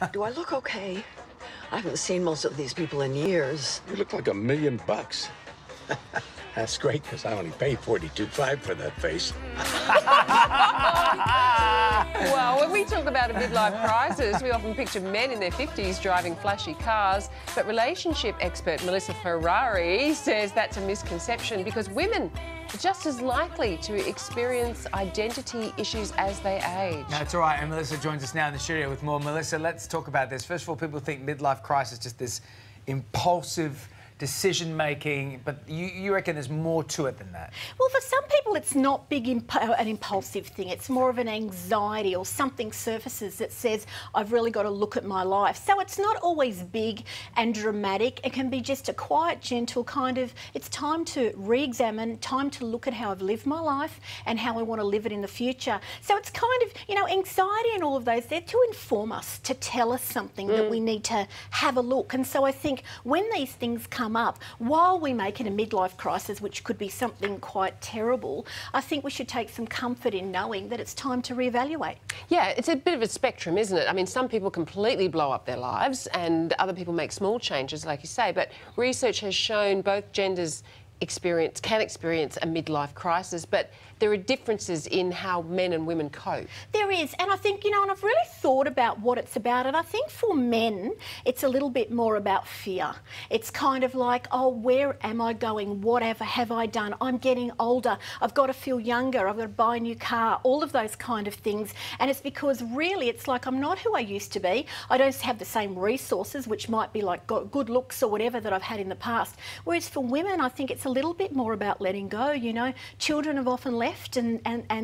Do I look okay? I haven't seen most of these people in years. You look like $1 million. That's great, because I only paid $42.5 for that face. Well, when we talk about a midlife crisis, we often picture men in their 50s driving flashy cars, but relationship expert Melissa Ferrari says that's a misconception because women are just as likely to experience identity issues as they age. That's all right, and Melissa joins us now in the studio with more. Melissa, let's talk about this. First of all, people think midlife crisis is just this impulsive decision-making, but you reckon there's more to it than that? Well, for some people, it's not an impulsive thing. It's more of an anxiety or something surfaces that says, I've really got to look at my life. So it's not always big and dramatic. It can be just a quiet, gentle kind of, it's time to re-examine, time to look at how I've lived my life and how I want to live it in the future. So it's kind of, you know, anxiety and all of those, they're to inform us, to tell us something that we need to have a look. And so I think when these things come up, while we make it a midlife crisis, which could be something quite terrible, I think we should take some comfort in knowing that it's time to reevaluate. Yeah, it's a bit of a spectrum, isn't it? I mean, some people completely blow up their lives and other people make small changes, like you say, but research has shown both genders can experience a midlife crisis, but there are differences in how men and women cope. There is, and I think, you know, and I've really thought about what it's about, and I think for men, it's a little bit more about fear. It's kind of like, oh, where am I going? Whatever have I done? I'm getting older. I've got to feel younger. I've got to buy a new car, all of those kind of things. And it's because really it's like I'm not who I used to be. I don't have the same resources, which might be like good looks or whatever that I've had in the past. Whereas for women, I think it's a little bit more about letting go, you know. Children have often left and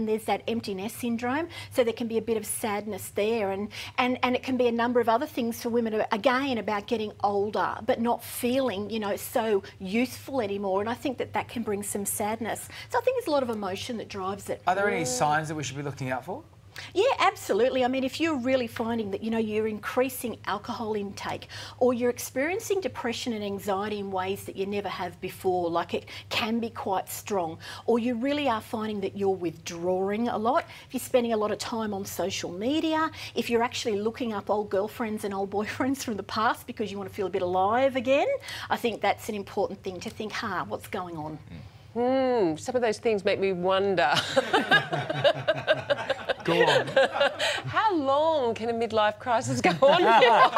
there's that empty nest syndrome, so there can be a bit of sadness there, and it can be a number of other things for women, again, about getting older but not feeling, you know, so youthful anymore, and I think that can bring some sadness. So I think there's a lot of emotion that drives it. Are there any signs that we should be looking out for? Yeah, absolutely. I mean, if you're really finding that, you know, you're increasing alcohol intake or you're experiencing depression and anxiety in ways that you never have before, like it can be quite strong, or you really are finding that you're withdrawing a lot, if you're spending a lot of time on social media, if you're actually looking up old girlfriends and old boyfriends from the past because you want to feel a bit alive again, I think that's an important thing to think, what's going on? Some of those things make me wonder. Go on. How long can a midlife crisis go on for?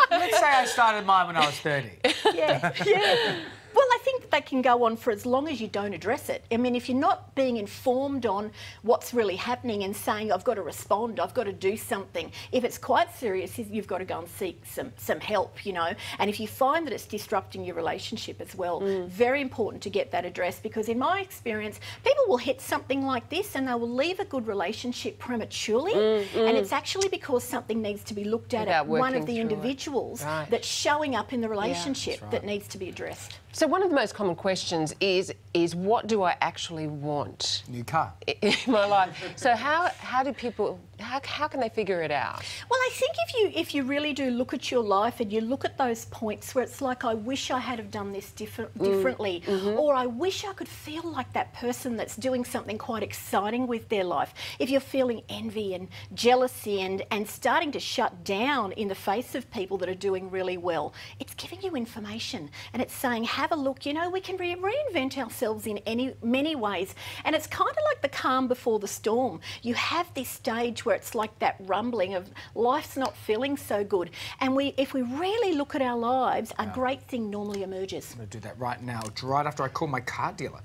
Let's say I started mine when I was 30. Yeah. Well, I think they can go on for as long as you don't address it. I mean, if you're not being informed on what's really happening and saying, I've got to respond, I've got to do something, if it's quite serious, you've got to go and seek some help, you know. And if you find that it's disrupting your relationship as well, very important to get that addressed, because in my experience, people will hit something like this and they will leave a good relationship prematurely, and it's actually because something needs to be looked at one of the individuals that's showing up in the relationship that needs to be addressed. So one of the most common questions is what do I actually want? New car. In my life. So how do people, how can they figure it out? Well, I think if you really do look at your life and you look at those points where it's like, I wish I had have done this differently, or I wish I could feel like that person that's doing something quite exciting with their life. If you're feeling envy and jealousy and starting to shut down in the face of people that are doing really well, it's giving you information and it's saying, have a look, you know, we can reinvent ourselves in many ways. And it's kind of like the calm before the storm. You have this stage where it's like that rumbling of life's not feeling so good. And if we really look at our lives, a great thing normally emerges. I'm going to do that right now. It's right after I call my car dealer.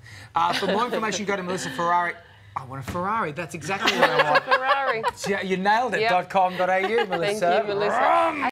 For more information, go to Melissa Ferrari. I want a Ferrari. That's exactly what I want. Ferrari. Yeah, you nailed it. .com.au, Melissa. Thank you, Melissa.